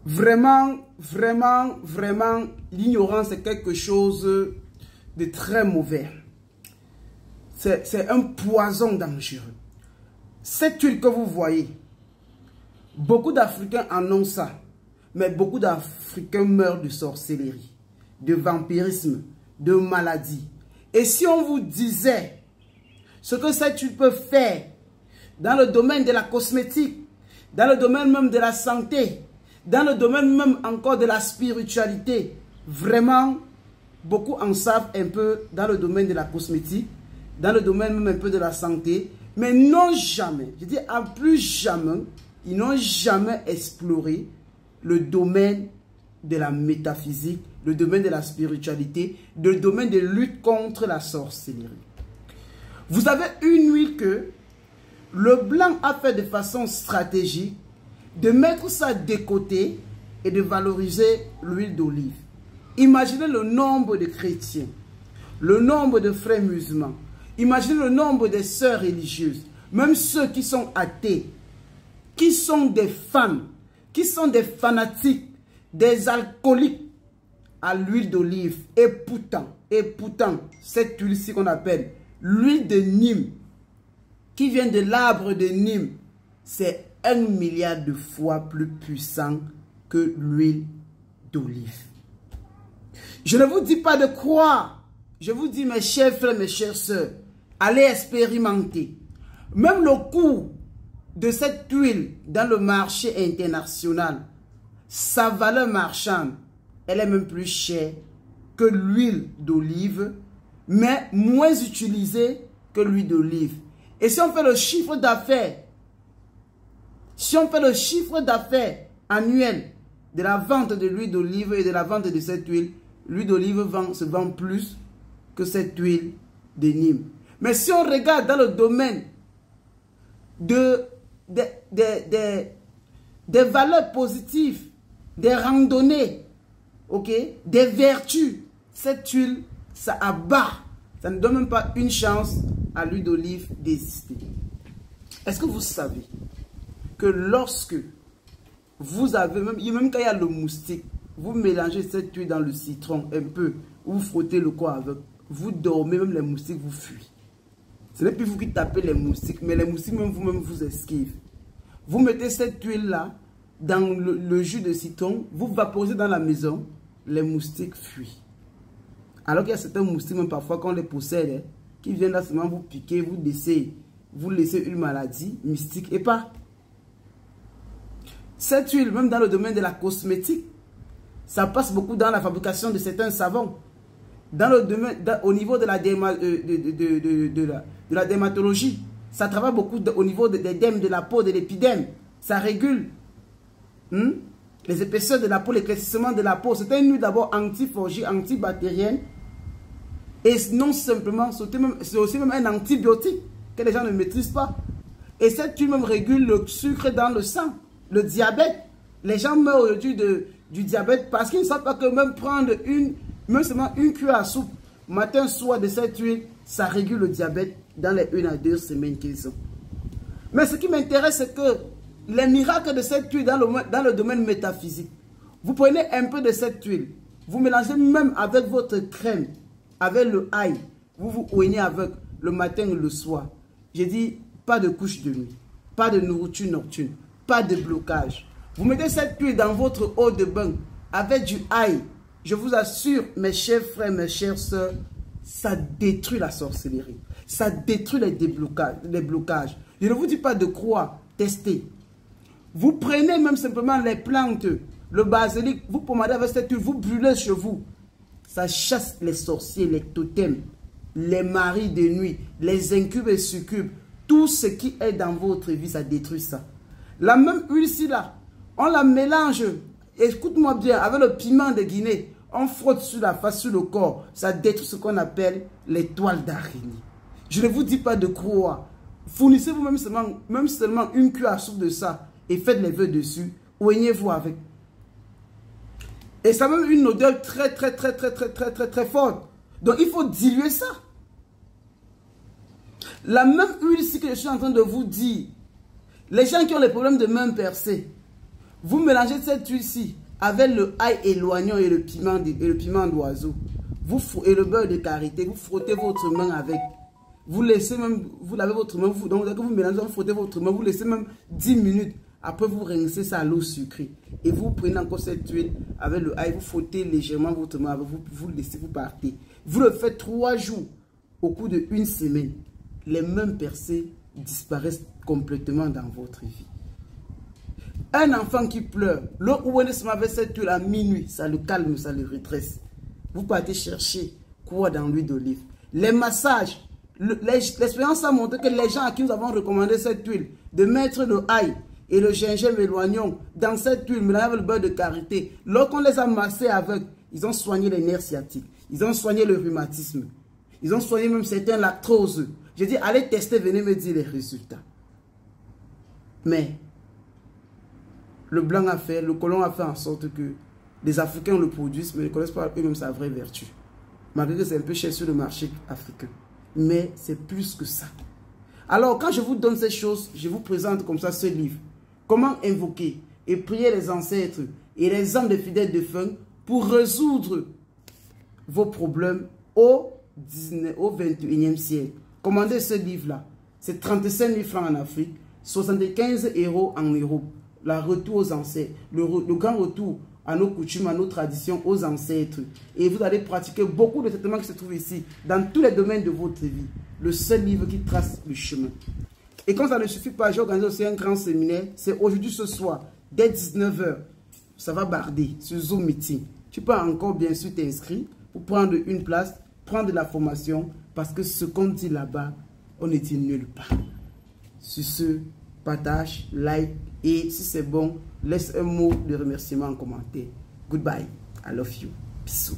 Vraiment, vraiment, vraiment, l'ignorance est quelque chose de très mauvais. C'est un poison dangereux. Cette huile que vous voyez, beaucoup d'Africains en ont ça. Mais beaucoup d'Africains meurent de sorcellerie, de vampirisme, de maladie. Et si on vous disait ce que cette huile peut faire dans le domaine de la cosmétique, dans le domaine même de la santé, dans le domaine même encore de la spiritualité, vraiment, beaucoup en savent un peu dans le domaine de la cosmétique, dans le domaine même un peu de la santé, mais non jamais, je dis en plus jamais, ils n'ont jamais exploré le domaine de la métaphysique, le domaine de la spiritualité, le domaine de lutte contre la sorcellerie. Vous avez une huile que le blanc a fait de façon stratégique, de mettre ça de côté et de valoriser l'huile d'olive. Imaginez le nombre de chrétiens, le nombre de frères musulmans, imaginez le nombre de sœurs religieuses, même ceux qui sont athées, qui sont des fans, qui sont des fanatiques, des alcooliques à l'huile d'olive. Et pourtant, cette huile-ci qu'on appelle l'huile de Nîmes, qui vient de l'arbre de Nîmes, c'est 1 milliard de fois plus puissant que l'huile d'olive. Je ne vous dis pas de croire. Je vous dis, mes chers frères, mes chères sœurs, allez expérimenter. Même le coût de cette huile dans le marché international, sa valeur marchande, elle est même plus chère que l'huile d'olive, mais moins utilisée que l'huile d'olive. Et si on fait le chiffre d'affaires, annuel de la vente de l'huile d'olive et de la vente de cette huile, l'huile d'olive se vend plus que cette huile de Nîmes. Mais si on regarde dans le domaine des valeurs positives, des randonnées, ok, des vertus, cette huile, ça abat. Ça ne donne même pas une chance à l'huile d'olive d'exister. Est-ce que vous savez que lorsque vous avez, même quand il y a le moustique, vous mélangez cette huile dans le citron un peu, vous frottez le corps avec, vous dormez, même les moustiques vous fuient. Ce n'est plus vous qui tapez les moustiques, mais les moustiques même vous-même vous esquivent. Vous mettez cette huile-là dans le jus de citron, vous vaporisez dans la maison, les moustiques fuient. Alors qu'il y a certains moustiques, même parfois quand on les possède, qui viennent là seulement vous piquer, vous laissez une maladie mystique et pas. Cette huile, même dans le domaine de la cosmétique, ça passe beaucoup dans la fabrication de certains savons. Dans le domaine, au niveau de la dermatologie, ça travaille beaucoup au niveau des dermes, de la peau, de l'épidème. Ça régule les épaisseurs de la peau, l'éclaircissement de la peau. C'est une huile d'abord antifongique, antibactérienne. Et non simplement, c'est aussi même un antibiotique que les gens ne maîtrisent pas. Et cette huile même régule le sucre dans le sang, le diabète. Les gens meurent aujourd'hui du diabète parce qu'ils ne savent pas que même prendre même seulement une cuillère à soupe, matin, soir de cette huile, ça régule le diabète dans les 1 à 2 semaines qu'ils ont. Mais ce qui m'intéresse, c'est que les miracles de cette huile dans le domaine métaphysique, vous prenez un peu de cette huile, vous mélangez même avec votre crème, avec le ail, vous vous oignez avec le matin et le soir. J'ai dit, pas de couche de nuit, pas de nourriture nocturne, pas de blocage. Vous mettez cette huile dans votre eau de bain avec du ail. Je vous assure, mes chers frères, mes chères sœurs, ça détruit la sorcellerie. Ça détruit les blocages. Je ne vous dis pas de croire, testez. Vous prenez même simplement les plantes, le basilic, vous pommadez avec cette huile, vous brûlez chez vous. Ça chasse les sorciers, les totems, les maris de nuit, les incubes et succubes. Tout ce qui est dans votre vie, ça détruit ça. La même huile-ci là, on la mélange, écoute-moi bien, avec le piment de Guinée. On frotte sur la face, sur le corps. Ça détruit ce qu'on appelle les toiles d'araignée. Je ne vous dis pas de croire. Fournissez-vous même seulement une cuillère à soupe de ça et faites les vœux dessus. Oignez-vous avec. Et ça a même une odeur très forte. Donc il faut diluer ça. La même huile ici que je suis en train de vous dire. Les gens qui ont les problèmes de mains percées. Vous mélangez cette huile-ci avec le ail et l'oignon et le piment d'oiseau. Et le beurre de karité. Vous frottez votre main avec. Vous laissez même, vous lavez votre main. Donc, dès que vous mélangez, vous frottez votre main. Vous laissez même 10 minutes. Après, vous rincez ça à l'eau sucrée. Et vous prenez encore cette huile avec le ail. Vous frottez légèrement votre main. Vous laissez, vous partez. Vous le faites 3 jours. Au cours de 1 semaine, les mêmes percées disparaissent complètement dans votre vie. Un enfant qui pleure, le ouénisme avec cette huile à minuit, ça le calme, ça le redresse. Vous partez chercher quoi dans l'huile d'olive. Les massages, l'expérience a montré que les gens à qui nous avons recommandé cette huile, de mettre le ail et le gingembre et l'oignon dans cette huile, mélangée avec le beurre de karité, lorsqu'on les a massés avec, ils ont soigné les nerfs sciatiques, ils ont soigné le rhumatisme, ils ont soigné même certains lactoses. J'ai dit, allez tester, venez me dire les résultats. Mais le blanc a fait, le colon a fait en sorte que les Africains le produisent, mais ne connaissent pas eux-mêmes sa vraie vertu. Malgré que c'est un peu cher sur le marché africain. Mais c'est plus que ça. Alors, quand je vous donne ces choses, je vous présente comme ça ce livre. Comment invoquer et prier les ancêtres et les âmes des fidèles défunts pour résoudre vos problèmes au 21e siècle. Commandez ce livre-là. C'est 35 000 francs en Afrique, 75 € en Europe. Le retour aux ancêtres, le grand retour à nos coutumes, à nos traditions, aux ancêtres. Et vous allez pratiquer beaucoup de traitements qui se trouvent ici, dans tous les domaines de votre vie. Le seul livre qui trace le chemin. Et quand ça ne suffit pas, j'ai organisé aussi un grand séminaire. C'est aujourd'hui, ce soir, dès 19 h. Ça va barder sur Zoom Meeting. Tu peux encore bien sûr t'inscrire pour prendre une place, prendre de la formation, parce que ce qu'on dit là-bas, on ne dit nulle part. Sur ce, partage, like, et si c'est bon, laisse un mot de remerciement en commentaire. Goodbye. I love you. Bisous.